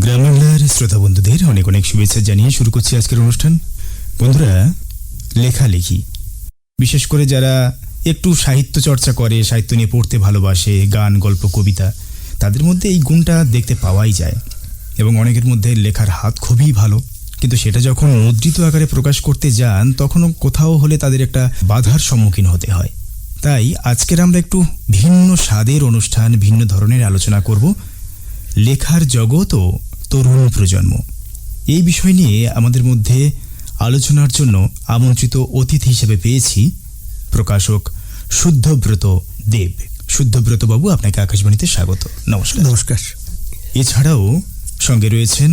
গ্রাম বাংলার শ্রোতা বন্ধুদের অনেক অনেক শুভেচ্ছা জানিয়ে শুরু করছি আজকের অনুষ্ঠান। বন্ধুরা, লেখালেখি, বিশেষ করে যারা একটু সাহিত্য চর্চা করে, সাহিত্য নিয়ে পড়তে ভালোবাসে, গান, গল্প, কবিতা, তাদের মধ্যে এই গুণটা দেখতে পাওয়াই যায়। এবং অনেকের মধ্যে লেখার হাত খুবই ভালো, কিন্তু সেটা যখন মুদ্রিত আকারে প্রকাশ করতে যান তখনও কোথাও হলে তাদের একটা বাধার সম্মুখীন হতে হয়। তাই আজকের আমরা একটু ভিন্ন স্বাদের অনুষ্ঠান, ভিন্ন ধরনের আলোচনা করব, লেখার জগৎ ও তরুণ প্রজন্ম। এই বিষয় নিয়ে আমাদের মধ্যে আলোচনার জন্য আমন্ত্রিত অতিথি হিসেবে পেয়েছি প্রকাশক শুদ্ধব্রত দেব। শুদ্ধব্রত বাবু, আপনাকে আকাশবাণীতে স্বাগত। নমস্কার। নমস্কার। এছাড়াও সঙ্গে রয়েছেন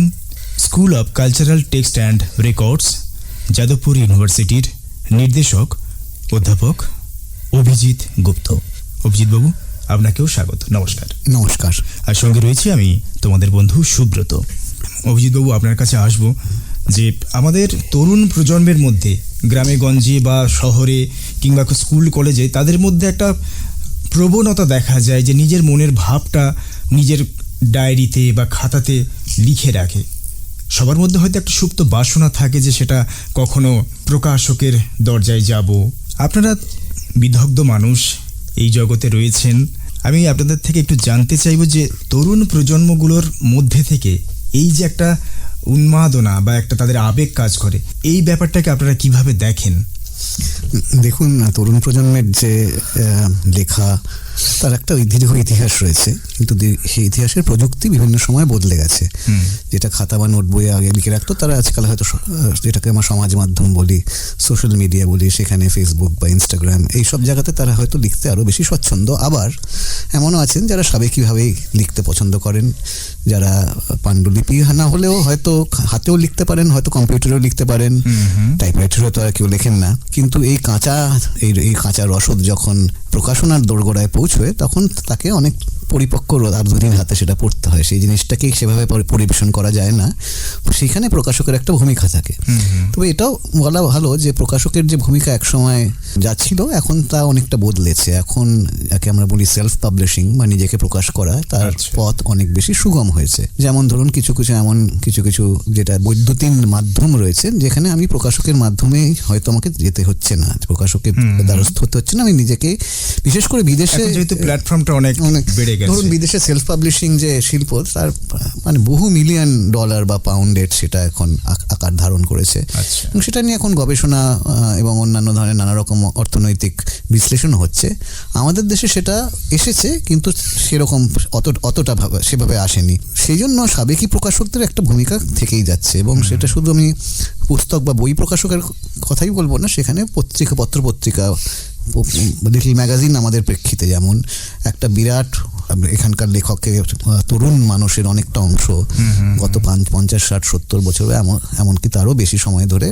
school of cultural text and records, Jadavpur ইউনিভার্সিটির নির্দেশক অধ্যাপক অভিজিৎ গুপ্ত। অভিজিৎ বাবু, আপনাকেও স্বাগত। নমস্কার। নমস্কার। আর সঙ্গে রয়েছে আমি তোমাদের বন্ধু সুব্রত। অভিজিৎ বাবু, আপনার কাছে আসব যে আমাদের তরুণ প্রজন্মের মধ্যে গ্রামে গঞ্জে বা শহরে কিংবা স্কুল কলেজে তাদের মধ্যে একটা প্রবণতা দেখা যায় যে নিজের মনের ভাবটা নিজের ডায়েরিতে বা খাতাতে লিখে রাখে। সবার মধ্যে হয়তো একটা সুপ্ত বাসনা থাকে যে সেটা কখনো প্রকাশকের দরজায় যাব। আপনারা বিদগ্ধ মানুষ, এই জগতে রয়েছেন। আমি আপনাদের থেকে একটু জানতে চাইব যে তরুণ প্রজন্মগুলোর মধ্যে থেকে এই যে একটা উন্মাদনা বা একটা তাদের আবেগ কাজ করে, এই ব্যাপারটাকে আপনারা কিভাবে দেখেন? দেখুন, তরুণ প্রজন্মের যে লেখা, তার একটা দীর্ঘ ইতিহাস রয়েছে, কিন্তু সেই ইতিহাসের প্রযুক্তি বিভিন্ন সময় বদলে গেছে। যেটা খাতা বা নোট বইয়ে আগে লিখে রাখতো, তারা আজকাল হয়তো যেটাকে আমরা সমাজ মাধ্যম বলি, সোশ্যাল মিডিয়া বলি, সেখানে ফেসবুক বা ইনস্টাগ্রাম, এইসব জায়গাতে তারা হয়তো লিখতে আরও বেশি স্বচ্ছন্দ। আবার এমনও আছেন যারা সাবেকিভাবেই লিখতে পছন্দ করেন, যারা পাণ্ডুলিপি না হলেও হয়তো হাতেও লিখতে পারেন, হয়তো কম্পিউটারেও লিখতে পারেন, টাইপরাইটারেও তো আর কেউ লেখেন না। কিন্তু এই কাঁচা রসদ যখন প্রকাশনার দোরগোড়ায় পৌঁছবে, তখন তাকে অনেক পরিপক্ক আর দুদিন হাতে সেটা পড়তে হয়। সেই জিনিসটাকে সেভাবে পরিবেশন করা যায় না, সেখানে প্রকাশকের একটা ভূমিকা থাকে। তবে এটাও বলা ভালো যে প্রকাশকের যে ভূমিকা একসময় যা ছিল, এখন তা অনেকটা বদলেছে। এখন যাকে আমরা বলি সেলফ পাবলিশিং বা নিজেকে প্রকাশ করা, তার পথ অনেক বেশি সুগম হয়েছে। যেমন ধরুন কিছু কিছু যেটা বৈদ্যুতিন মাধ্যম রয়েছে, যেখানে আমি প্রকাশকের মাধ্যমেই হয়তো আমাকে যেতে হচ্ছে না, প্রকাশকের দ্বারস্থ হতে হচ্ছে না। আমি নিজেকে, বিশেষ করে বিদেশে যেহেতু প্ল্যাটফর্মটা অনেক বেড়ে গেছে, ধরুন বিদেশে সেলফ পাবলিশিং যে শিল্প, তার মানে বহু মিলিয়ন ডলার বা পাউন্ডের সেটা এখন আকার ধারণ করেছে। এবং সেটা নিয়ে এখন গবেষণা এবং অন্যান্য ধরনের নানা রকম অর্থনৈতিক বিশ্লেষণ হচ্ছে। আমাদের দেশে সেটা এসেছে, কিন্তু সেরকম অতটা সেভাবে আসেনি। সেই জন্য সাবেকি প্রকাশকদের একটা ভূমিকা থেকেই যাচ্ছে। এবং সেটা শুধু আমি পুস্তক বা বই প্রকাশকের কথাই বলবো না, সেখানে পত্রিকা লিটল ম্যাগাজিন আমাদের প্রেক্ষিতে যেমন একটা বিরাট, এখানকার লেখকের তরুণ মানুষের অনেকটা অংশ গত 50, 60, 70 বছর এমনকি তারও বেশি সময় ধরে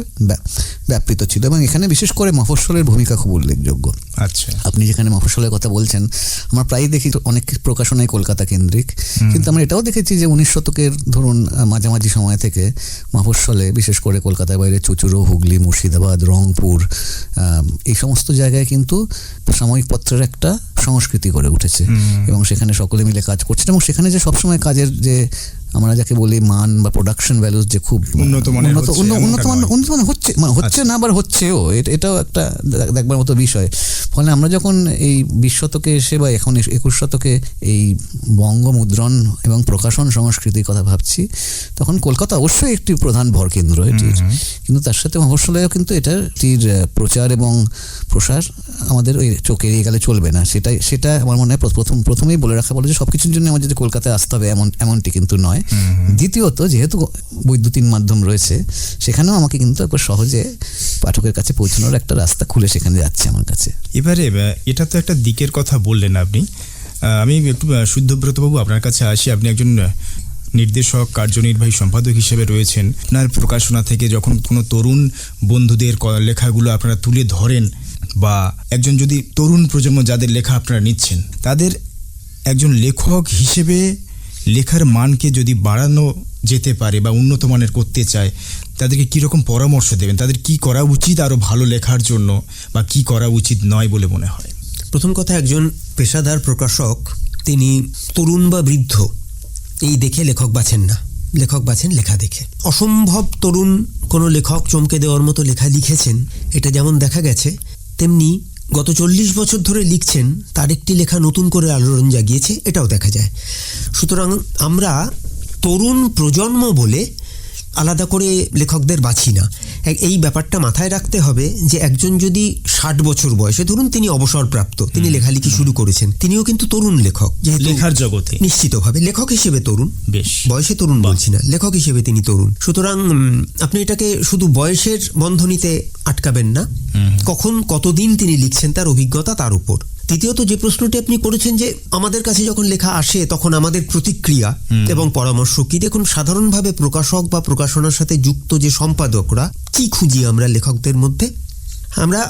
ব্যাপৃত ছিল। এবং এখানে বিশেষ করে মফস্বলের ভূমিকা খুব উল্লেখযোগ্য। আচ্ছা, আপনি যেখানে মফস্বলের কথা বলছেন, আমরা প্রায়ই দেখি অনেক প্রকাশনাই কলকাতা কেন্দ্রিক, কিন্তু আমরা এটাও দেখেছি যে 19 শতকের ধরুন মাঝামাঝি সময় থেকে মফস্বলে, বিশেষ করে কলকাতার বাইরে চুঁচুড়ো, হুগলি, মুর্শিদাবাদ, রংপুর, এই সমস্ত জায়গায় কিন্তু সাময়িক পত্রের একটা সংস্কৃতি গড়ে উঠেছে। এবং সেখানে সকলে মিলে কাজ করছে, এবং সেখানে যে সবসময় কাজের যে আমরা যাকে বলি মান বা প্রোডাকশন ভ্যালুস যে খুব উন্নত হচ্ছে না, আবার হচ্ছেও, এটাও একটা দেখবার মতো বিষয়। ফলে আমরা যখন এই 20 শতকে এসে বা এখন 21 শতকে এই বঙ্গমুদ্রণ এবং প্রকাশন সংস্কৃতির কথা ভাবছি, তখন কলকাতা অবশ্যই একটি প্রধান ভরকেন্দ্র এটির, কিন্তু তার সাথে মফস্বলেও কিন্তু এটার প্রচার এবং প্রসার আমাদের ওই চোখে এড়িয়ে গেলে চলবে না। সেটা আমার মনে হয় প্রথমেই বলে রাখা বলে যে সবকিছুর জন্য আমাদের কলকাতায় আসতে হবে এমনটি কিন্তু নয়। দ্বিতীয়ত, যেহেতু বৈদ্যুতিন মাধ্যম রয়েছে, সেখানেও আমাকে কিন্তু একবার সহজে পাঠকের কাছে পৌঁছানোর একটা রাস্তা খুলে সেখানে যাচ্ছে আমার কাছে। এবারে এটা তো একটা দিকের কথা বললেন আপনি। আমি একটু শুদ্ধব্রতবাবু আপনার কাছে আসি। আপনি একজন নির্দেশক, কার্যনির্বাহী সম্পাদক হিসেবে রয়েছেন। আপনার প্রকাশনা থেকে যখন কোনো তরুণ বন্ধুদের লেখাগুলো আপনারা তুলে ধরেন, বা একজন যদি তরুণ প্রজন্ম যাদের লেখা আপনারা নিচ্ছেন, তাদের একজন লেখক হিসেবে লেখার মানকে যদি বাড়ানো যেতে পারে বা উন্নত মানের করতে চায়, তাদেরকে কীরকম পরামর্শ দেবেন? তাদের কি করা উচিত আরও ভালো লেখার জন্য, বা কি করা উচিত নয় বলে মনে হয়? প্রথম কথা, একজন পেশাদার প্রকাশক তিনি তরুণ বা বৃদ্ধ এই দেখে লেখক বাছেন না। লেখক বাছেন লেখা দেখে। অসম্ভব তরুণ কোনো লেখক চমকে দেওয়ার মতো লেখা লিখেছেন, এটা যেমন দেখা গেছে, তেমনি গত 40 বছর ধরে লিখছেন, তার একটি লেখা নতুন করে আলোড়ন জাগিয়েছে, এটাও দেখা যায়। সুতরাং আমরা তরুণ প্রজন্ম বলে আলাদা করে লেখকদের বাছি না। এই ব্যাপারটা মাথায় রাখতে হবে যে একজন যদি 60 বছর বয়সে, ধরুন তিনি অবসরপ্রাপ্ত, তিনি লেখালেখি শুরু করেছেন, তিনিও কিন্তু তরুণ লেখক, যেহেতু লেখার জগতে নিশ্চিতভাবে লেখক হিসেবে তরুণ, বেশ বয়সে তরুণ বলছি না, লেখক হিসেবে তিনি তরুণ। সুতরাং আপনি এটাকে শুধু বয়সের বন্ধনীতে আটকাবেন না, কখন কতদিন তিনি লিখছেন তার অভিজ্ঞতা তার উপর। দ্বিতীয়ত যে প্রশ্নটি আপনি করেছেন যে আমাদের কাছে যখন লেখা আসে তখন আমাদের প্রতিক্রিয়া এবং পরামর্শ কি, দেখুন সাধারণভাবে প্রকাশক বা প্রকাশনার সাথে যুক্ত যে সম্পাদকরা কি খুঁজি আমরা লেখকদের মধ্যে, আমরা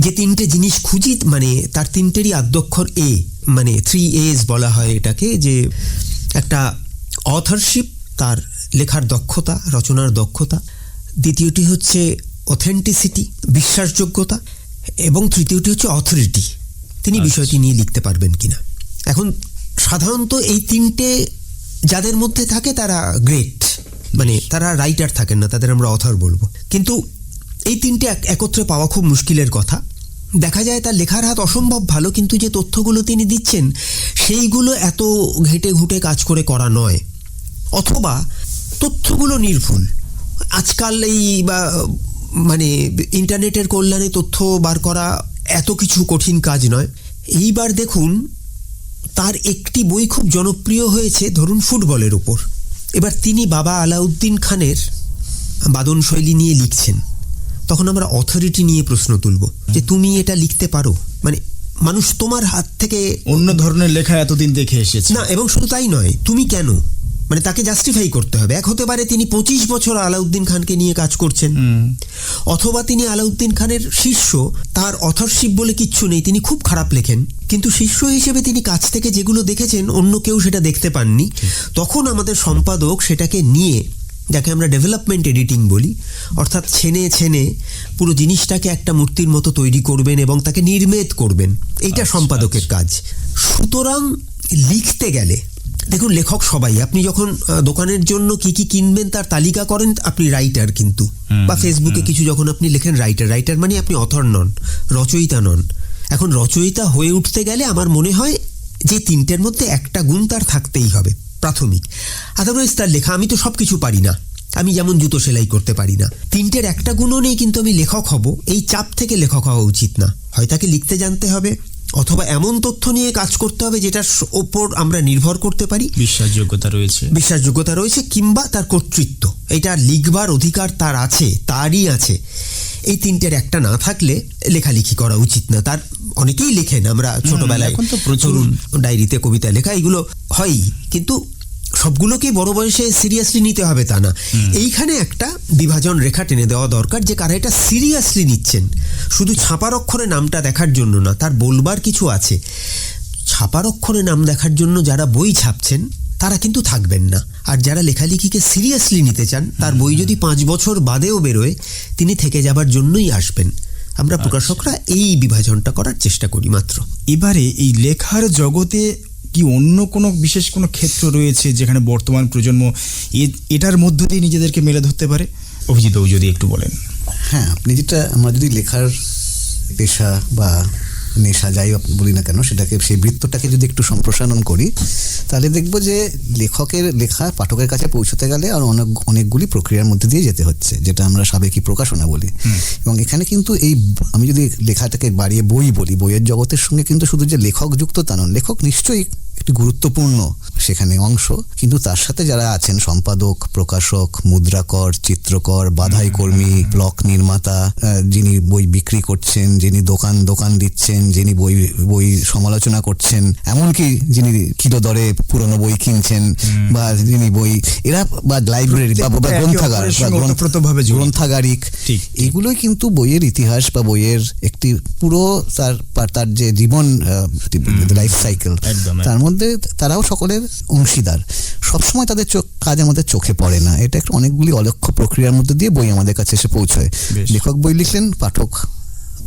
যে 3টে জিনিস খুঁজি, মানে তার 3টেরই আদ্যক্ষর এ, মানে 3 A's বলা হয় এটাকে, যে একটা অথরশিপ, তার লেখার দক্ষতা, রচনার দক্ষতা, দ্বিতীয়টি হচ্ছে অথেন্টিসিটি, বিশ্বাসযোগ্যতা, এবং তৃতীয়টি হচ্ছে অথরিটি, তিনি বিষয়টি নিয়ে লিখতে পারবেন কিনা। এখন সাধারণত এই 3টে যাদের মধ্যে থাকে তারা গ্রেট, মানে তারা রাইটার থাকেন না, তাদের আমরা অথর বলবো। কিন্তু এই 3টে একত্রে পাওয়া খুব মুশকিলের কথা। দেখা যায় তার লেখার হাত অসম্ভব ভালো, কিন্তু যে তথ্যগুলো তিনি দিচ্ছেন সেইগুলো এত ঘেঁটে ঘুঁটে কাজ করে করা নয়, অথবা তথ্যগুলো নির্ভুল। আজকাল এই বা মানে ইন্টারনেটের কল্যাণে তথ্য বার করা এত কিছু কঠিন কাজ নয়। এইবার দেখুন তার একটি বই খুব জনপ্রিয় হয়েছে, ধরুন ফুটবলের উপর। এবার তিনি বাবা আলাউদ্দিন খানের বাদন শৈলী নিয়ে লিখছেন, তখন আমরা অথরিটি নিয়ে প্রশ্ন তুলব যে তুমি এটা লিখতে পারো, মানে মানুষ তোমার হাত থেকে অন্য ধরনের লেখা এতদিন দেখে এসেছে না, এবং শুধু তাই নয়, তুমি কেন, মানে তাকে জাস্টিফাই করতে হবে। এক হতে পারে তিনি 25 বছর আলাউদ্দিন খানকে নিয়ে কাজ করছেন, অথবা তিনি আলাউদ্দিন খানের শিষ্য, তার অথরশিপ বলে কিচ্ছু নেই, তিনি খুব খারাপ লেখেন, কিন্তু শিষ্য হিসেবে তিনি কাছ থেকে যেগুলো দেখেছেন অন্য কেউ সেটা দেখতে পাননি। তখন আমাদের সম্পাদক সেটাকে নিয়ে, যাকে আমরা ডেভেলপমেন্ট এডিটিং বলি, অর্থাৎ ছেনে ছেনে পুরো জিনিসটাকে একটা মূর্তির মতো তৈরি করবেন এবং তাকে নির্মেদ করবেন, এইটা সম্পাদকের কাজ। সুতরাং লিখতে গেলে দেখুন লেখক সবাই, আপনি যখন দোকানের জন্য কি কি কিনবেন তার তালিকা করেন, আপনি রাইটার কিন্তু, বা ফেসবুকে কিছু যখন আপনি লেখেন, রাইটার মানে আপনি অথর নন, রচয়িতা নন। এখন রচয়িতা হয়ে উঠতে গেলে আমার মনে হয় যে 3টের মধ্যে একটা গুণ তার থাকতেই হবে, প্রাথমিক। আদারওয়াইজ তার লেখা, আমি তো সব কিছু পারি না, আমি যেমন জুতো সেলাই করতে পারি না, 3টের একটা গুণও নেই কিন্তু আমি লেখক হব, এই চাপ থেকে লেখক হওয়া উচিত না। হয় তাকে লিখতে জানতে হবে, অথবা এমন তথ্য নিয়ে কাজ করতে হবে যেটার ওপর আমরা নির্ভর করতে পারি, বিশ্বাসযোগ্যতা রয়েছে, কিংবা তার কর্তৃত্ব, এটা লিখবার অধিকার তার আছে, তারই আছে। এই 3টের একটা না থাকলে লেখালেখি করা উচিত না। তার অনেকেই লেখেন, আমরা ছোটবেলায় প্রচুর ডায়েরিতে কবিতা লেখা এগুলো হয়ই, কিন্তু সবগুলোকে বড় বয়সে সিরিয়াসলি নিতে হবে তা না। এইখানে একটা বিভাজন রেখা টেনে দেওয়া দরকার, যে কারা এটা সিরিয়াসলি নিচ্ছেন, শুধু ছাপার অক্ষরে নামটা দেখার জন্য না, তার বলবার কিছু আছে। ছাপার অক্ষরে নাম দেখার জন্য যারা বই ছাপছেন তারা কিন্তু থাকবেন না, আর যারা লেখালেখিকে সিরিয়াসলি নিতে চান, তার বই যদি 5 বছর বাদেও বেরোয়, তিনি থেকে যাবার জন্যই আসবেন। আমরা প্রকাশকরা এই বিভাজনটা করার চেষ্টা করি মাত্র। এবারে এই লেখার জগতে কি অন্য কোনো বিশেষ কোনো ক্ষেত্র রয়েছে যেখানে বর্তমান প্রজন্ম এটার মধ্য দিয়ে নিজেদেরকে মেলে ধরতে পারে? অভিজিৎ বাবু যদি একটু বলেন। হ্যাঁ, আপনি যেটা, আমরা যদি লেখার পেশা বা নেশা যাই বলি না কেন, সেটাকে, সেই বৃত্তটাকে যদি একটু সম্প্রসারণ করি, তাহলে দেখব যে লেখকের লেখা পাঠকের কাছে পৌঁছতে গেলে আর অনেকগুলি প্রক্রিয়ার মধ্যে দিয়ে যেতে হচ্ছে, যেটা আমরা সাবেকি প্রকাশনা বলি। এবং এখানে কিন্তু এই, আমি যদি লেখাটাকে বাড়িয়ে বই বলি, বইয়ের জগতের সঙ্গে কিন্তু শুধু যে লেখক যুক্ত তা নন, লেখক নিশ্চয়ই একটি গুরুত্বপূর্ণ সেখানে অংশ, কিন্তু তার সাথে যারা আছেন সম্পাদক, প্রকাশক, মুদ্রাকর, চিত্রকর, বাধাই কর্মী, ব্লক নির্মাতা, যিনি বই বিক্রি করছেন, যিনি দোকান দিচ্ছেন, যিনি বই সমালোচনা করছেন, এমনকি যিনি কিলো দরে পুরনো বই কিনছেন, বা যিনি বই, এরা, বা লাইব্রেরি বা গ্রন্থাগার বা গ্রন্থাগারিক, এগুলোই কিন্তু বইয়ের ইতিহাস বা বইয়ের একটি পুরো তার যে জীবন লাইফ সাইকেল, তার মধ্যে তারাও সকলের অংশীদার। সবসময় তাদের কাজ আমাদের চোখে পড়ে না, এটা একটা অনেকগুলি অলক্ষ্য প্রক্রিয়ার মধ্যে দিয়ে বই আমাদের কাছে এসে পৌঁছয়। লেখক বই লিখলেন, পাঠক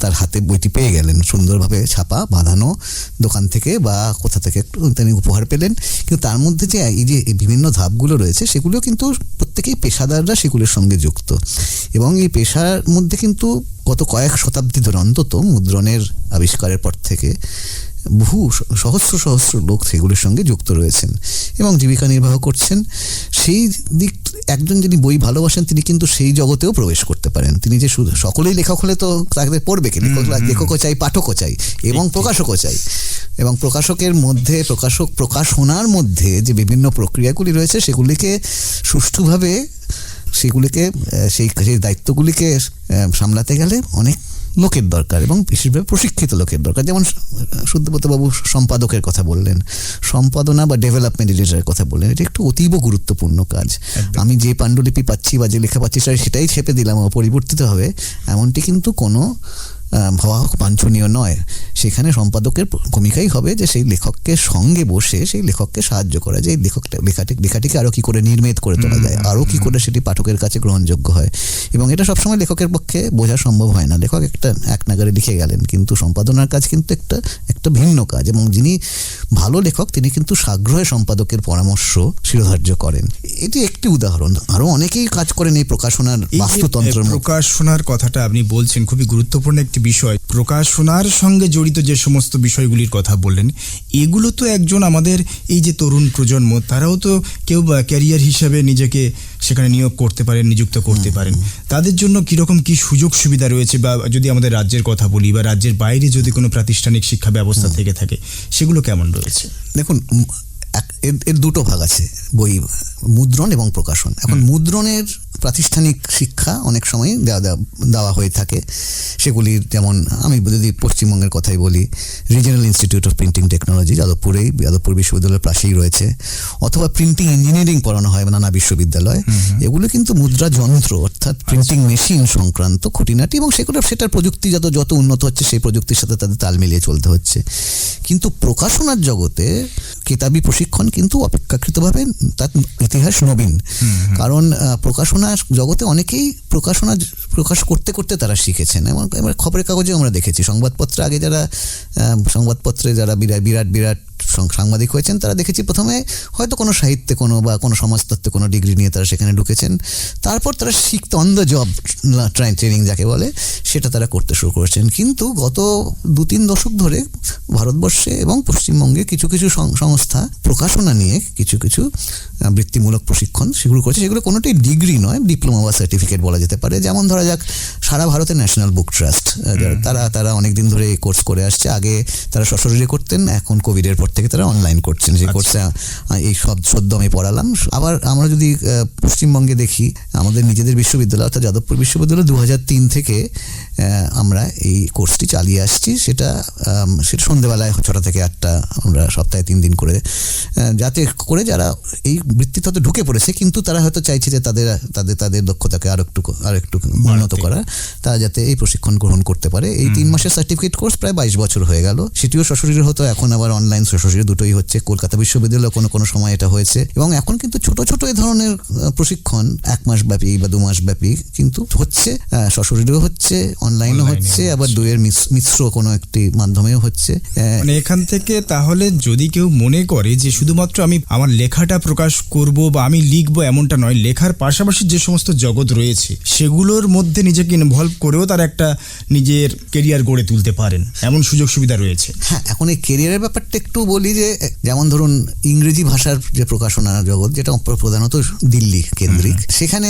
তার হাতে বইটি পেয়ে গেলেন, সুন্দরভাবে ছাপা বাঁধানো দোকান থেকে বা কোথা থেকে একটু তিনি উপহার পেলেন। কিন্তু তার মধ্যে যে এই যে বিভিন্ন ধাপগুলো রয়েছে সেগুলো কিন্তু প্রত্যেকেই পেশাদাররা সেগুলোর সঙ্গে যুক্ত, এবং এই পেশার মধ্যে কিন্তু গত কয়েক শতাব্দী ধরে অন্তত মুদ্রণের আবিষ্কারের পর থেকে বহু সহস্র সহস্র লোক সেগুলির সঙ্গে যুক্ত রয়েছেন এবং জীবিকা নির্বাহ করছেন। সেই দিক একজন যিনি বই ভালোবাসেন তিনি কিন্তু সেই জগতেও প্রবেশ করতে পারেন। তিনি যে শুধু সকলেই লেখক হলে তো তাদের পড়বে কি, লেখকও চাই, পাঠকও চাই এবং প্রকাশকও চাই, এবং প্রকাশকের মধ্যে প্রকাশনার মধ্যে যে বিভিন্ন প্রক্রিয়াগুলি রয়েছে সেগুলিকে সুষ্ঠুভাবে সেই দায়িত্বগুলিকে সামলাতে গেলে অনেক লোকের দরকার এবং বিশেষভাবে প্রশিক্ষিত লোকের দরকার। যেমন সুব্রতবাবু সম্পাদকের কথা বললেন, সম্পাদনা বা ডেভেলপমেন্ট এডিটরের কথা বললেন, এটা একটু অতীব গুরুত্বপূর্ণ কাজ। আমি যে পাণ্ডুলিপি পাচ্ছি বা যে লেখা পাচ্ছি সেটাই ছেপে দিলাম পরিবর্তিত হবে এমনটি কিন্তু কোনো হওয়া বাঞ্ছনীয় নয়। সেখানে সম্পাদকের ভূমিকাই হবে যে সেই লেখককে সঙ্গে বসে সেই লেখককে সাহায্য করা, যে লেখাটিকে আরও কী করে নির্মিত করে তোলা যায়, আরও কী করে সেটি পাঠকের কাছে গ্রহণযোগ্য হয়। এবং এটা সবসময় লেখকের পক্ষে বোঝা সম্ভব হয় না। লেখক এক নাগারে লিখে গেলেন, কিন্তু সম্পাদনার কাজ কিন্তু একটা ভিন্ন কাজ, এবং যিনি ভালো লেখক তিনি কিন্তু সাগ্রহে সম্পাদকের পরামর্শ শিরোধার্য করেন। এটি একটি উদাহরণ, আরও অনেকেই কাজ করেন এই প্রকাশনার বাস্তুতন্ত্র। প্রকাশনার কথাটা আপনি বলছেন, খুবই গুরুত্বপূর্ণ একটি বিষয়। প্রকাশনার সঙ্গে জড়িত যে সমস্ত বিষয়গুলির কথা বললেন, এগুলো তো একজন আমাদের এই যে তরুণ প্রজন্ম তারাও তো কেউ ক্যারিয়ার হিসাবে নিজেকে সেখানে নিয়োগ করতে পারেন, নিযুক্ত করতে পারেন। তাদের জন্য কীরকম কী সুযোগ সুবিধা রয়েছে, বা যদি আমাদের রাজ্যের কথা বলি বা রাজ্যের বাইরে যদি কোনো প্রাতিষ্ঠানিক শিক্ষা ব্যবস্থা থেকে থাকে সেগুলো কেমন রয়েছে? দেখুন, এর দুটো ভাগ আছে, বই মুদ্রণ এবং প্রকাশন। এখন মুদ্রণের প্রাতিষ্ঠানিক শিক্ষা অনেক সময় দেওয়া হয়ে থাকে। সেগুলির যেমন আমি যদি পশ্চিমবঙ্গের কথাই বলি, regional institute of printing technology Jadavpur বিশ্ববিদ্যালয়ের পাশেই রয়েছে, অথবা প্রিন্টিং ইঞ্জিনিয়ারিং পড়ানো হয় নানা বিশ্ববিদ্যালয়। এগুলো কিন্তু মুদ্রা যন্ত্র অর্থাৎ প্রিন্টিং মেশিন সংক্রান্ত খুঁটিনাটি, এবং সেটার প্রযুক্তি যত উন্নত হচ্ছে সেই প্রযুক্তির সাথে তাদের তাল মিলিয়ে চলতে হচ্ছে। কিন্তু প্রকাশনার জগতে কিতাবি প্রশিক্ষণ কিন্তু অপেক্ষাকৃতভাবে তার ইতিহাস নবীন। কারণ প্রকাশনা জগতে অনেকেই প্রকাশ করতে করতে তারা শিখেছেন। এবার খবরের কাগজে আমরা দেখেছি, সংবাদপত্রে যারা বিরাট সাংবাদিক হয়েছেন তারা দেখেছি প্রথমে হয়তো কোনো সাহিত্যে বা কোনো সমাজতত্ত্বে কোনো ডিগ্রি নিয়ে তারা সেখানে ঢুকেছেন, তারপর তারা শিখতে অন দ্য জব ট্রেনিং যাকে বলে সেটা তারা করতে শুরু করেছেন। কিন্তু গত 2-3 দশক ধরে ভারতবর্ষে এবং পশ্চিমবঙ্গে কিছু সংস্থা প্রকাশনা নিয়ে কিছু বৃত্তিমূলক প্রশিক্ষণ শুরু করেছে। সেগুলো কোনোটাই ডিগ্রি নয়, ডিপ্লোমা বা সার্টিফিকেট বলা যেতে পারে। যেমন ধরা যাক, সারা ভারতে ন্যাশনাল বুক ট্রাস্ট, তারা অনেকদিন ধরে এই কোর্স করে আসছে। আগে তারা সশরীরে করতেন, এখন কোভিডের পর থেকে তারা অনলাইন করছেন। সেই কোর্সে এই সদ্য আমি পড়ালাম। আবার আমরা যদি পশ্চিমবঙ্গে দেখি, আমাদের নিজেদের বিশ্ববিদ্যালয় অর্থাৎ যাদবপুর বিশ্ববিদ্যালয় 2003 থেকে আমরা এই কোর্সটি চালিয়ে আসছি। সেটা সন্ধ্যেবেলায় 6টা থেকে 8টা, আমরা সপ্তাহে 3 দিন করে, যাতে করে যারা এই বৃত্তিতে হয়তো ঢুকে পড়েছে কিন্তু তারা হয়তো চাইছে যে তাদের দক্ষতাকে আরো একটু উন্নত করা, তারা যাতে এই প্রশিক্ষণ গ্রহণ করতে পারে। এই 3 মাসের সার্টিফিকেট কোর্স প্রায় 22 বছর হয়ে গেল। সেটিও সশরীরে হতো, এখন আবার অনলাইন সশরীরে দুটোই হচ্ছে। কলকাতা বিশ্ববিদ্যালয়ে কোনো সময় এটা হয়েছে, এবং এখন কিন্তু ছোট এই ধরনের প্রশিক্ষণ 1 মাস ব্যাপী বা 2 মাস ব্যাপী কিন্তু হচ্ছে, সশরীরেও হচ্ছে, অনলাইনও হচ্ছে, আবার দুয়ের মিশ্র কোনো একটি মাধ্যমেও হচ্ছে। মানে এখান থেকে তাহলে যদি কেউ মনে করে যে শুধুমাত্র আমি আমার লেখাটা প্রকাশ করব বা আমি লিখবো এমনটা নয়, লেখার পাশাপাশি যে সমস্ত জগৎ রয়েছে সেগুলোর মধ্যে নিজেকে ইনভলভ করেও তার একটা নিজের কেরিয়ার গড়ে তুলতে পারেন, এমন সুযোগ সুবিধা রয়েছে। হ্যাঁ, এখন এই কেরিয়ারের ব্যাপারটা একটু বলি যে, যেমন ধরুন ইংরেজি ভাষার যে প্রকাশনা জগৎ, যেটা প্রধানত দিল্লি কেন্দ্রিক, সেখানে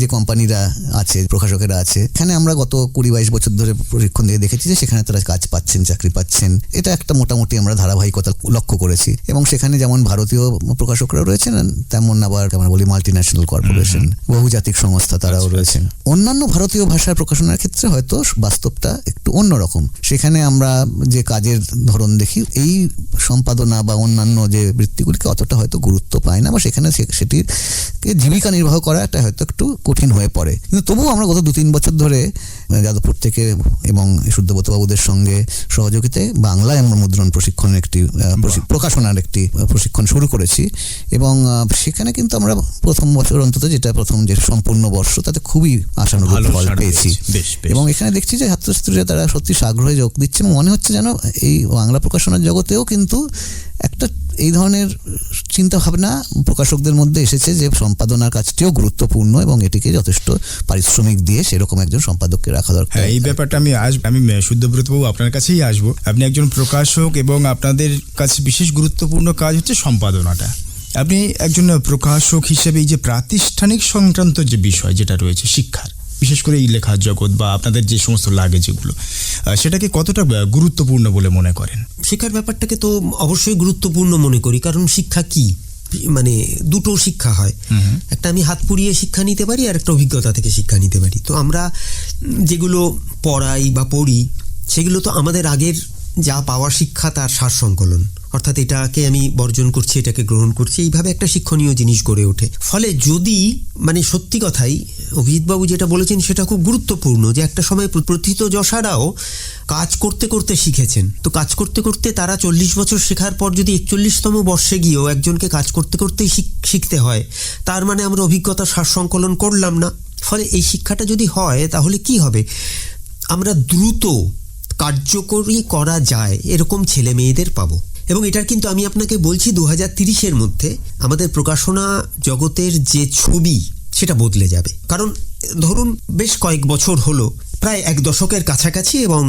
যে কোম্পানিরা আছে, প্রকাশকেরা আছে, এখানে আমরা গত 20-22 বছর ধরে প্রশিক্ষণ দিয়ে দেখেছি যে সেখানে তারা কাজ পাচ্ছেন, চাকরি পাচ্ছেন। এটা একটা মোটামুটি আমরা ধারাবাহিকতা লক্ষ্য করেছি। এবং সেখানে যেমন ভারতীয় প্রকাশকরা রয়েছেন, তেমন আবার আমরা বলি মাল্টিন্যাশনাল কর্পোরেশন, বহুজাতিক সংস্থা তারাও রয়েছেন। অন্যান্য ভারতীয় ভাষার প্রকাশনার ক্ষেত্রে হয়তো বাস্তবটা একটু অন্যরকম। সেখানে আমরা যে কাজের ধরন দেখি, এই সম্পাদনা বা অন্যান্য যে বৃত্তিগুলিকে অতটা হয়তো গুরুত্ব পায় না, বা সেখানে সেটিকে জীবিকা নির্বাহ করাটা হয়তো একটু কঠিন হয়ে পড়ে। কিন্তু তবুও আমরা গত 2-3 বছর ধরে যাদবপুর থেকে এবং শুদ্ধব্রত বাবুদের সঙ্গে সহযোগিতায় বাংলায় আমরা মুদ্রণ প্রশিক্ষণের একটি প্রকাশনার একটি প্রশিক্ষণ শুরু করেছি। এবং সেখানে কিন্তু আমরা প্রথম বছর অন্তত, যেটা প্রথম যে সম্পূর্ণ বর্ষ, তাতে খুবই আশানুরূপ ফল পেয়েছি। এবং এখানে দেখছি যে ছাত্রছাত্রীরা তারা সত্যি আগ্রহে যোগ দিচ্ছে এবং মনে হচ্ছে যেন এই বাংলা প্রকাশনার জগতেও কিন্তু একটা এই ধরনের চিন্তা ভাবনা প্রকাশকদের মধ্যে এসেছে যে সম্পাদনার কাজটিও গুরুত্বপূর্ণ এবং এটিকে যথেষ্ট পারিশ্রমিক দিয়ে সেরকম একজন সম্পাদককে রাখা দরকার। এই ব্যাপারটা আমি শুদ্ধব্রত বাবু আপনার কাছেই আসবো। আপনি একজন প্রকাশক এবং আপনাদের কাছে বিশেষ গুরুত্বপূর্ণ কাজ হচ্ছে সম্পাদনাটা। আপনি একজন প্রকাশক হিসেবে এই যে প্রাতিষ্ঠানিক সংক্রান্ত যে বিষয় যেটা রয়েছে শিক্ষার, বিশেষ করে এই লেখার জগৎ বা আপনাদের যে সমস্ত লাগে যেগুলো, সেটাকে কতটা গুরুত্বপূর্ণ বলে মনে করেন? শিক্ষার ব্যাপারটাকে তো অবশ্যই গুরুত্বপূর্ণ মনে করি, কারণ শিক্ষা কি, মানে দুটো শিক্ষা হয়। একটা আমি হাত পুড়িয়ে শিক্ষা নিতে পারি, আর একটা অভিজ্ঞতা থেকে শিক্ষা নিতে পারি। তো আমরা যেগুলো পড়াই বা পড়ি সেগুলো তো আমাদের আগের যা পাওয়া শিক্ষা তার সার সংকলন, অর্থাৎ এটাকে আমি বর্জন করছি, এটাকে গ্রহণ করছি, এইভাবে একটা শিক্ষণীয় জিনিস গড়ে ওঠে। ফলে যদি মানে সত্যি কথাই অভিজিৎবাবু যেটা বলেছেন সেটা খুব গুরুত্বপূর্ণ, যে একটা সময় প্রথিতযশারাও কাজ করতে করতে শিখেছেন। তো কাজ করতে করতে তারা 40 বছর শেখার পর যদি 41তম বর্ষে গিয়েও একজনকে কাজ করতে করতেই শিখতে হয়, তার মানে আমরা অভিজ্ঞতার সার সংকলন করলাম না। ফলে এই শিক্ষাটা যদি হয় তাহলে কি হবে, আমরা দ্রুত কার্যকরী করা যায় এরকম ছেলে মেয়েদের পাবো। এবং এটার কিন্তু আমি আপনাকে বলছি 2030-এর মধ্যে আমাদের প্রকাশনা জগতের যে ছবি সেটা বদলে যাবে। কারণ ধরুন বেশ কয়েক বছর হলো, প্রায় 1 দশকের কাছাকাছি, এবং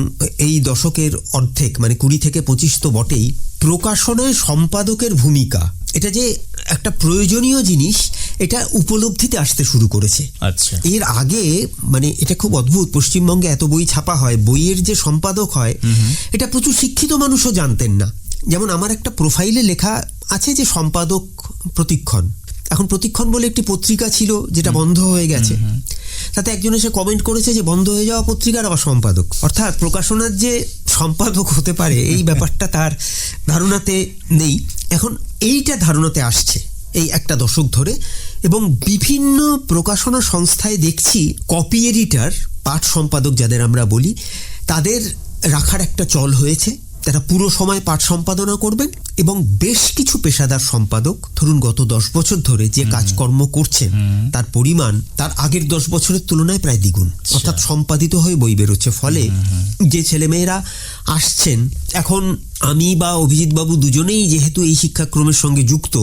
এই দশকের অর্ধেক মানে 20 থেকে 25 তো বটেই, প্রকাশনায় সম্পাদকের ভূমিকা এটা যে একটা প্রয়োজনীয় জিনিস এটা উপলব্ধিতে আসতে শুরু করেছে। আচ্ছা, এর আগে মানে এটা খুব অদ্ভুত, পশ্চিমবঙ্গে এত বই ছাপা হয়, বইয়ের যে সম্পাদক হয় এটা প্রচুর শিক্ষিত মানুষও জানতেন না। যেমন আমার একটা প্রোফাইলে লেখা আছে যে সম্পাদক প্রতিক্ষণ। এখন প্রতিক্ষণ বলে একটি পত্রিকা ছিল যেটা বন্ধ হয়ে গেছে, তাতে একজন এসে কমেন্ট করেছে যে বন্ধ হয়ে যাওয়া পত্রিকার আবার সম্পাদক। অর্থাৎ প্রকাশনার যে সম্পাদক হতে পারে এই ব্যাপারটা তার ধারণাতে নেই। এখন এইটা ধারণাতে আসছে এই 1 দশক ধরে, এবং বিভিন্ন প্রকাশনা সংস্থায় দেখছি কপি এডিটর, পাঠ সম্পাদক যাদের আমরা বলি, তাদের রাখার একটা চল হয়েছে। তারা পুরো সময় পাঠ সম্পাদনা করবেন এবং বেশ কিছু পেশাদার সম্পাদক ধরুন গত 10 বছর ধরে যে কাজকর্ম করছেন তার পরিমাণ তার আগের 10 বছরের তুলনায় প্রায় দ্বিগুণ, অর্থাৎ সম্পাদিত হয়ে বই বেরোচ্ছে। ফলে যে ছেলেমেয়েরা আসছেন, এখন আমি বা অভিজিৎবাবু দুজনেই যেহেতু এই শিক্ষাক্রমের সঙ্গে যুক্ত,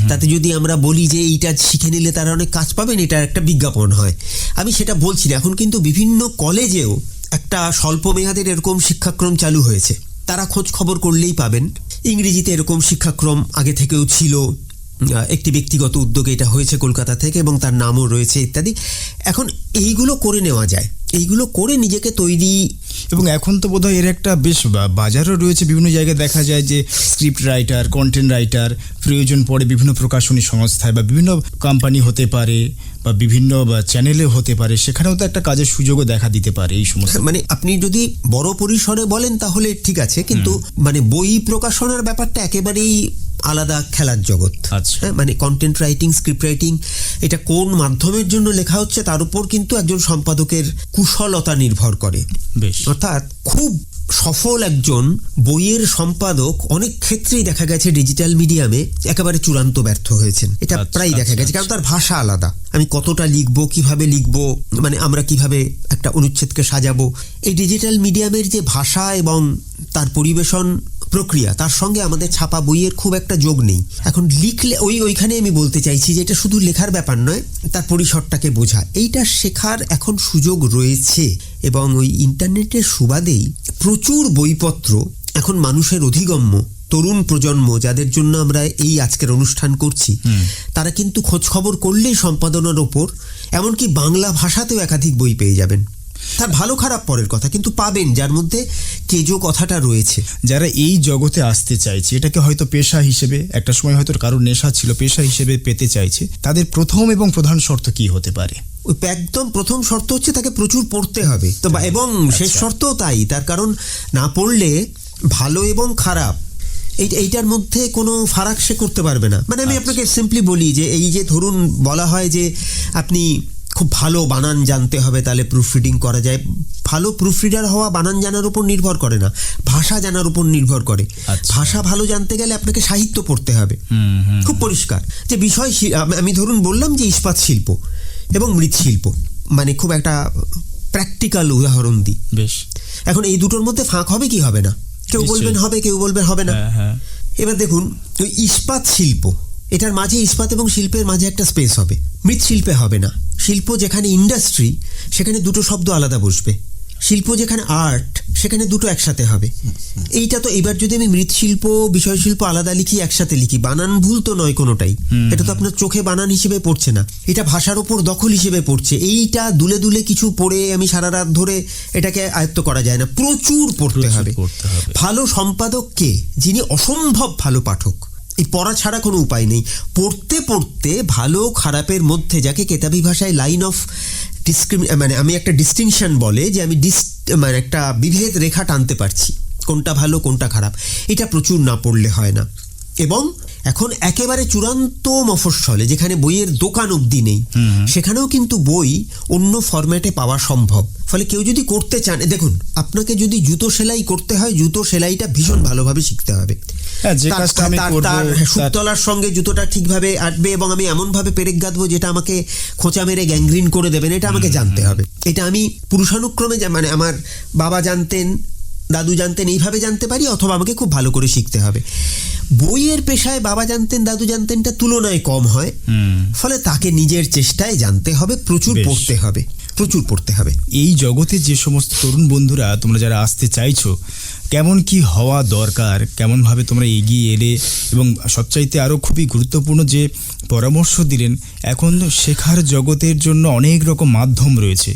তাতে যদি আমরা বলি যে এইটা শিখে নিলে তারা অনেক কাজ পাবেন, এটা একটা বিজ্ঞাপন হয়। আমি সেটা বলছি না। এখন কিন্তু বিভিন্ন কলেজেও একটা স্বল্প মেয়াদের এরকম শিক্ষাক্রম চালু হয়েছে, তারা খোঁজ খবর করলেই পাবেন। ইংরেজিতে এরকম শিক্ষাক্রম আগে থেকেও ছিল, একটি ব্যক্তিগত উদ্যোগে এটা হয়েছে কলকাতা থেকে, এবং তার নামও রয়েছে ইত্যাদি। এখন এইগুলো করে নেওয়া যায়, এইগুলো করে নিজেকে তৈরি। এবং এখন তো বোধহয় এর একটা বেশ বাজারও রয়েছে, বিভিন্ন জায়গায় দেখা যায় যে স্ক্রিপ্ট রাইটার, কন্টেন্ট রাইটার প্রয়োজন পড়ে বিভিন্ন প্রকাশনী সংস্থায় বা বিভিন্ন কোম্পানি হতে পারে বা বিভিন্ন চ্যানেলে হতে পারে, সেখানেও তো একটা কাজের সুযোগও দেখা দিতে পারে এই সমস্ত। মানে আপনি যদি বড় পরিসরে বলেন তাহলে ঠিক আছে, কিন্তু মানে বই প্রকাশনার ব্যাপারটা একেবারেই আলাদা খেলার জগৎ। আচ্ছা, মানে কন্টেন্ট রাইটিং, স্ক্রিপ্ট রাইটিং, এটা কোন মাধ্যমের জন্য লেখা হচ্ছে তার উপর কিন্তু একজন সম্পাদকের কুশলতা নির্ভর করে। বেশ, অর্থাৎ খুব সফল একজন বইয়ের সম্পাদক অনেক ক্ষেত্রেই দেখা গেছে ডিজিটাল মিডিয়ামে একেবারে চূড়ান্ত ব্যর্থ হয়েছেন। এটা প্রায় দেখা গেছে, কারণ তার ভাষা আলাদা। আমি কতটা লিখবো, কিভাবে লিখবো, মানে আমরা কিভাবে একটা অনুচ্ছেদকে সাজাবো, এই ডিজিটাল মিডিয়ামের যে ভাষা এবং তার পরিবেশন প্রক্রিয়া, তার সঙ্গে আমাদের ছাপা বইয়ের খুব একটা যোগ নেই। এখন লিখলে ওইখানে আমি বলতে চাইছি যে এটা শুধু লেখার ব্যাপার নয়, তার পরিসরটাকে বোঝা, এইটা শেখার এখন সুযোগ রয়েছে। এবং ওই ইন্টারনেটের সুবাদেই প্রচুর বইপত্র এখন মানুষের অধিগম্য। তরুণ প্রজন্ম যাদের জন্য আমরা এই আজকের অনুষ্ঠান করছি, তারা কিন্তু খোঁজ খবর করলেই সম্পাদনার ওপর, এমনকি বাংলা ভাষাতেও একাধিক বই পেয়ে যাবেন। তার ভালো খারাপ পরের কথা, কিন্তু পাবেন যার মধ্যে কেজো কথাটা রয়েছে। যারা এই জগতে আসতে চাইছে, এটাকে হয়তো পেশা হিসেবে, একটা সময় হয়তো কারোর নেশা ছিল, পেশা হিসেবে পেতে চাইছে, তাদের প্রথম এবং প্রধান শর্ত কি হতে পারে? একদম প্রথম শর্ত হচ্ছে তাকে প্রচুর পড়তে হবে। তো এবং শেষ শর্তও তাই, তার কারণ না পড়লে ভালো এবং খারাপ এইটার মধ্যে কোনো ফারাক সে করতে পারবে না। মানে আমি আপনাকে সিম্পলি বলি যে এই যে ধরুন বলা হয় যে আপনি খুব ভালো বানান জানতে হবে তাহলে প্রুফ রিডিং করা যায়, ভালো প্রুফ রিডার হওয়া বানান জানার উপর নির্ভর করে না, ভাষা জানার উপর নির্ভর করে। আচ্ছা। ভাষা ভালো জানতে গেলে আপনাকে সাহিত্য পড়তে হবে। খুব পরিষ্কার যে বিষয় আমি ধরুন বললাম যে ইস্পাত শিল্প এবং মৃৎশিল্প, মানে খুব একটা প্র্যাকটিক্যাল উদাহরণ দিই। বেশ। এখন এই দুটোর মধ্যে ফাঁক হবে কি হবে না? কেউ নিশ্চয়ই। বলবেন হবে, কেউ বলবেন হবে না। হ্যাঁ। এবার দেখুন, ওই ইস্পাত শিল্প, এটার মাঝে ইস্পাত এবং শিল্পের মাঝে একটা স্পেস হবে, মৃৎশিল্পে হবে না। শিল্প যেখানে ইন্ডাস্ট্রি, সেখানে দুটো শব্দ আলাদা বসবে। শিল্প যেখানে আর্ট, সেখানে দুটো একসাথে হবে। এইটা তো এবার যদি আমি মৃৎশিল্প বিষয় শিল্প আলাদা লিখি, একসাথে লিখি, বানান ভুল তো নয় কোনোটাই। এটা তো আপনার চোখে বানান হিসেবে পড়ছে না, এটা ভাষার ওপর দখল হিসেবে পড়ছে। এইটা দুলে দুলে কিছু পড়ে আমি সারা রাত ধরে এটাকে আয়ত্ত করা যায় না, প্রচুর পড়তে হবে। ভালো সম্পাদক কে? যিনি অসম্ভব ভালো পাঠক। এই পড়া ছাড়া কোনো উপায় নেই। পড়তে পড়তে ভালো খারাপের মধ্যে, যাকে কেতাবি ভাষায় লাইন অফ মানে আমি একটা ডিস্টিংশন বলে, যে আমি মানে একটা বিভেদ রেখা টানতে পারছি, কোনটা ভালো কোনটা খারাপ। এটা প্রচুর না পড়লে হয় না। এবং এখন একেবারে চূড়ান্ত মফস্বলে, যেখানে বইয়ের দোকান অবধি নেই, সেখানেও কিন্তু বই অন্য ফরম্যাটে পাওয়া সম্ভব। ফলে কেউ যদি করতে চান, দেখুন, আপনাকে যদি জুতো সেলাই করতে হয়, জুতো সেলাইটা ভীষণ ভালোভাবে শিখতে হবে। তার সুতলার সঙ্গে জুতোটা ঠিকভাবে আটবে এবং আমি এমনভাবে পেরেক গাঁথবো যেটা আমাকে খোঁচা মেরে গ্যাংগ্রিন করে দেবেন, এটা আমাকে জানতে হবে। এটা আমি পুরুষানুক্রমে, মানে আমার বাবা জানতেন, দাদু জানতেন, এইভাবে জানতে পারি, অথবা আমাকে খুব ভালো করে শিখতে হবে। বইয়ের পেশায় বাবা জানতেন, দাদু জানতেনটা তুলনায় কম হয়। ফলে তাকে নিজের চেষ্টায় জানতে হবে, প্রচুর পড়তে হবে, প্রচুর পড়তে হবে। এই জগতে যে সমস্ত তরুণ বন্ধুরা তোমরা যারা আসতে চাইছো, কেমন কি হওয়া দরকার, কেমনভাবে তোমরা এগিয়ে এলে, এবং সবচাইতে আরও খুবই গুরুত্বপূর্ণ যে পরামর্শ দিলেন, এখন শেখার জগতের জন্য অনেক রকম মাধ্যম রয়েছে।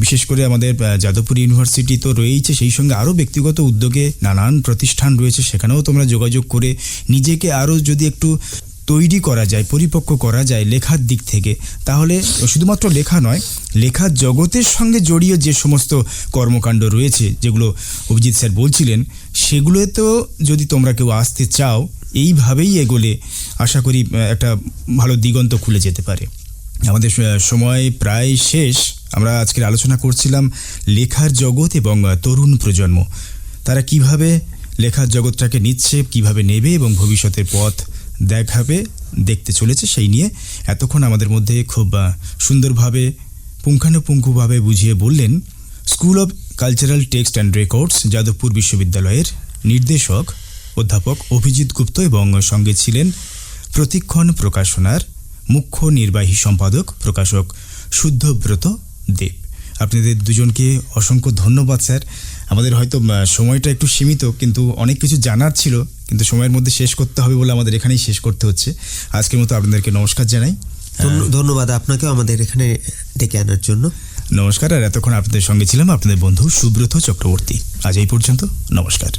বিশেষ করে আমাদের যাদবপুর ইউনিভার্সিটি তো রয়েইছে, সেই সঙ্গে আরও ব্যক্তিগত উদ্যোগে নানান প্রতিষ্ঠান রয়েছে, সেখানেও তোমরা যোগাযোগ করে নিজেকে আরও যদি একটু তৈরি করা যায়, পরিপক্ক করা যায় লেখার দিক থেকে, তাহলে শুধুমাত্র লেখা নয়, লেখার জগতের সঙ্গে জড়িয়ে যে সমস্ত কর্মকাণ্ড রয়েছে, যেগুলো অভিজিৎ স্যার বলছিলেন, সেগুলোতেও যদি তোমরা কেউ আসতে চাও, এইভাবেই এগোলে আশা করি একটা ভালো দিগন্ত খুলে যেতে পারে। আমাদের সময় প্রায় শেষ। আমরা আজকের আলোচনা করছিলাম লেখার জগৎ এবং তরুণ প্রজন্ম, তারা কিভাবে লেখার জগৎটাকে নিচ্ছে, কিভাবে নেবে এবং ভবিষ্যতের পথ দেখাবে, দেখতে চলেছে, সেই নিয়ে এতক্ষণ আমাদের মধ্যে খুব সুন্দরভাবে পুঙ্খানুপুঙ্খভাবে বুঝিয়ে বললেন school of cultural text and records, Jadavpur বিশ্ববিদ্যালয়ের নির্দেশক অধ্যাপক অভিজিৎ গুপ্ত, এবং সঙ্গে ছিলেন প্রতিক্ষণ প্রকাশনার মুখ্য নির্বাহী সম্পাদক প্রকাশক শুদ্ধব্রত দেব। আপনাদের দুজনকে অসংখ্য ধন্যবাদ স্যার। আমাদের হয়তো সময়টা একটু সীমিত, কিন্তু অনেক কিছু জানার ছিল, কিন্তু সময়ের মধ্যে শেষ করতে হবে বলে আমাদের এখানেই শেষ করতে হচ্ছে। আজকের মতো আপনাদেরকে নমস্কার জানাই। ধন্যবাদ আপনাকেও আমাদের এখানে ডেকে আনার জন্য। নমস্কার। আর এতক্ষণ আপনাদের সঙ্গে ছিলাম আপনাদের বন্ধু সুব্রত চক্রবর্তী। আজ এই পর্যন্ত, নমস্কার।